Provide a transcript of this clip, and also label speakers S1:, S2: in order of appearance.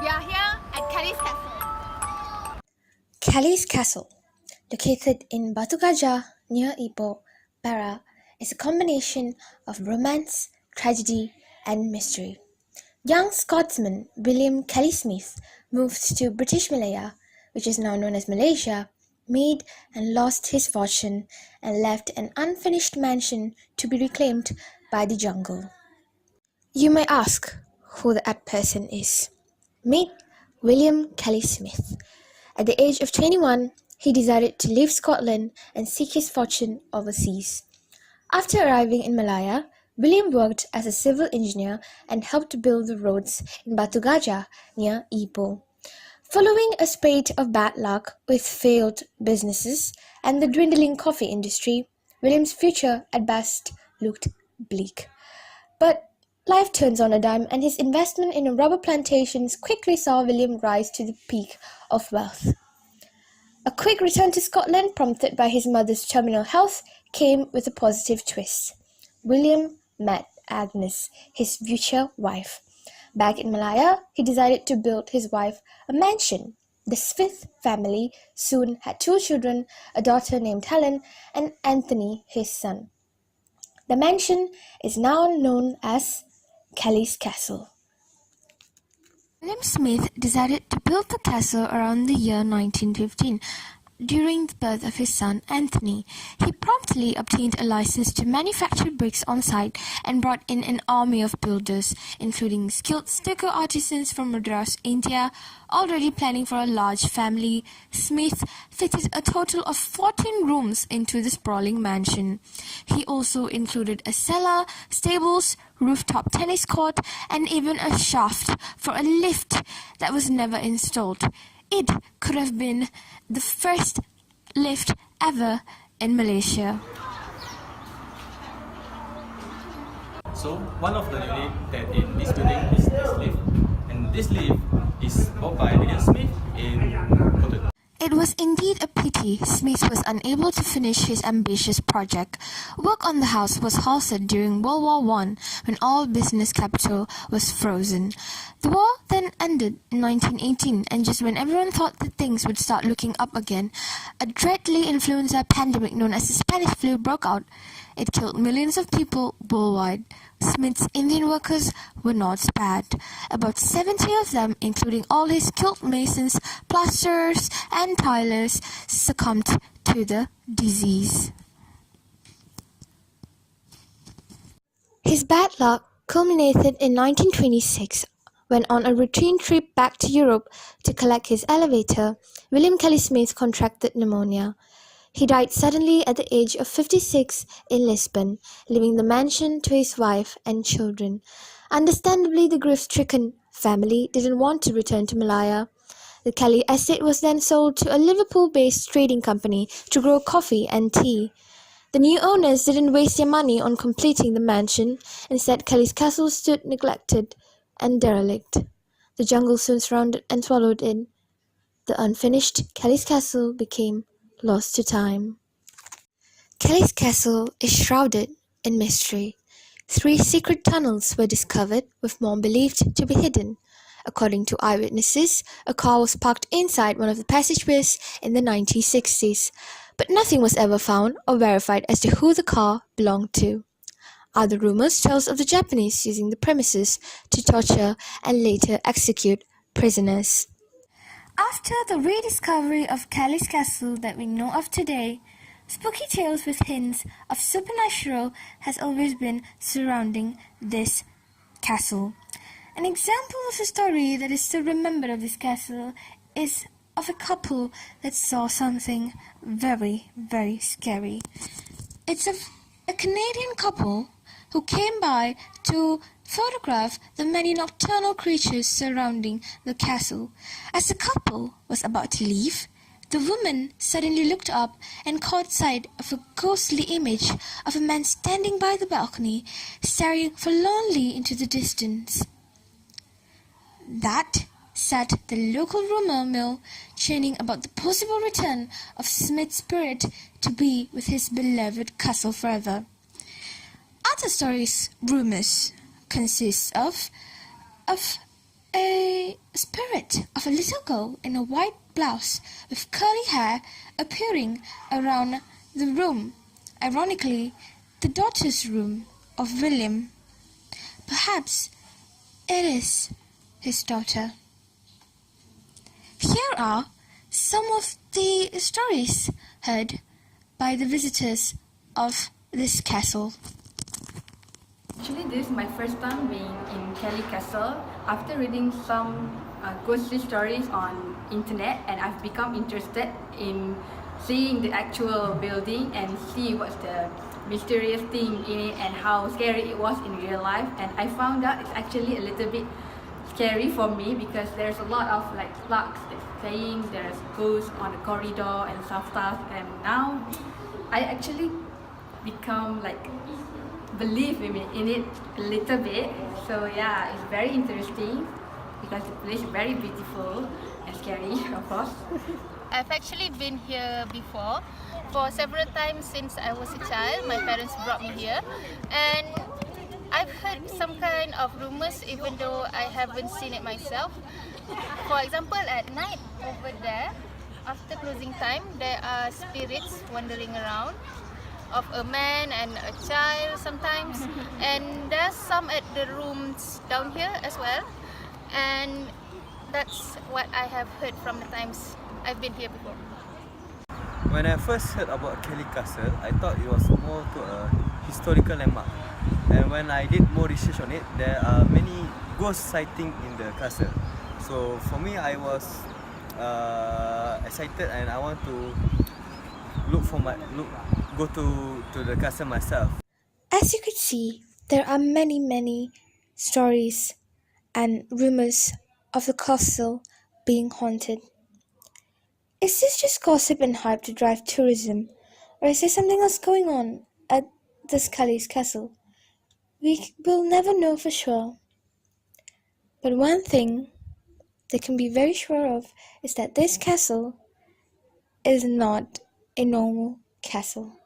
S1: We are here at Kellie Castle.
S2: Kellie Castle, located in Batu Gajah near Ipoh, Para, is a combination of romance, tragedy, and mystery. Young Scotsman William Kelly Smith moved to British Malaya, which is now known as Malaysia, made and lost his fortune, and left an unfinished mansion to be reclaimed by the jungle. You may ask who that person is. Meet William Kelly Smith. At the age of 21, he decided to leave Scotland and seek his fortune overseas. After arriving in Malaya, William worked as a civil engineer and helped build the roads in Batu Gajah near Ipoh. Following a spate of bad luck with failed businesses and the dwindling coffee industry, William's future at best looked bleak. But life turns on a dime, and his investment in rubber plantations quickly saw William rise to the peak of wealth. A quick return to Scotland, prompted by his mother's terminal health, came with a positive twist. William met Agnes, his future wife. Back in Malaya, he decided to build his wife a mansion. The Smith family soon had 2 children, a daughter named Helen and Anthony, his son. The mansion is now known as Kellie Castle. William Smith decided to build the castle around the year 1915. During the birth of his son, Anthony, he promptly obtained a license to manufacture bricks on site and brought in an army of builders, including skilled stucco artisans from Madras, India. Already planning for a large family, Smith fitted a total of 14 rooms into the sprawling mansion. He also included a cellar, stables, rooftop tennis court, and even a shaft for a lift that was never installed. It could have been the first lift ever in Malaysia.
S3: So one of the unit that in this building is this lift, and this lift is bought by William Smith in Cotonou.
S2: It was indeed a pity Smith was unable to finish his ambitious project. Work on the house was halted during World War I, when all business capital was frozen. The war then ended in 1918, and just when everyone thought that things would start looking up again, a deadly influenza pandemic known as the Spanish flu broke out. It killed millions of people worldwide. Smith's Indian workers were not spared. About 70 of them, including all his skilled masons, plasterers, and tilers, succumbed to the disease. His bad luck culminated in 1926 when, on a routine trip back to Europe to collect his elevator, William Kelly Smith contracted pneumonia. He died suddenly at the age of 56 in Lisbon, leaving the mansion to his wife and children. Understandably, the grief-stricken family didn't want to return to Malaya. The Kelly estate was then sold to a Liverpool-based trading company to grow coffee and tea. The new owners didn't waste their money on completing the mansion. Instead, Kellie Castle stood neglected and derelict. The jungle soon surrounded and swallowed it. The unfinished Kellie Castle became lost to time. Kellie Castle is shrouded in mystery. 3 secret tunnels were discovered, with more believed to be hidden. According to eyewitnesses, a car was parked inside one of the passageways in the 1960s, but nothing was ever found or verified as to who the car belonged to. Other rumors tell of the Japanese using the premises to torture and later execute prisoners. After the rediscovery of Kellie Castle that we know of today, spooky tales with hints of supernatural has always been surrounding this castle. An example of a story that is still remembered of this castle is of a couple that saw something very, very scary. It's of a Canadian couple who came by to photograph the many nocturnal creatures surrounding the castle. As the couple was about to leave, the woman suddenly looked up and caught sight of a ghostly image of a man standing by the balcony, staring forlornly into the distance. That set the local rumor mill churning about the possible return of Smith's spirit to be with his beloved castle forever. Other stories, rumors, consist of A spirit of a little girl in a white blouse with curly hair appearing around the room. Ironically, the daughter's room of William. Perhaps it is his daughter. Here are some of the stories heard by the visitors of this castle.
S4: Actually, this is my first time being in Kellie Castle. After reading some ghostly stories on internet, and I've become interested in seeing the actual building and see what's the mysterious thing in it and how scary it was in real life. And I found out it's actually a little bit scary for me because there's a lot of like plaques saying there's ghosts on the corridor and stuff. And now I actually become like believe in it a little bit. So yeah, it's very interesting because the place is very beautiful and scary, of course.
S1: I've actually been here before for several times since I was a child. My parents brought me here, and I've heard some kind of rumors even though I haven't seen it myself. For example, at night over there, after closing time, there are spirits wandering around of a man and a child sometimes, and there's some at the rooms down here as well, and that's what I have heard from the times I've been here before.
S5: When I first heard about Kellie Castle, I thought it was more to a historical landmark. And when I did more research on it, there are many ghost sightings in the castle. So for me, I was excited and I want to go to the castle myself.
S2: As you could see, there are many stories and rumors of the castle being haunted. Is this just gossip and hype to drive tourism, or is there something else going on at this Kellie Castle? We will never know for sure. But one thing they can be very sure of is that this castle is not a normal castle.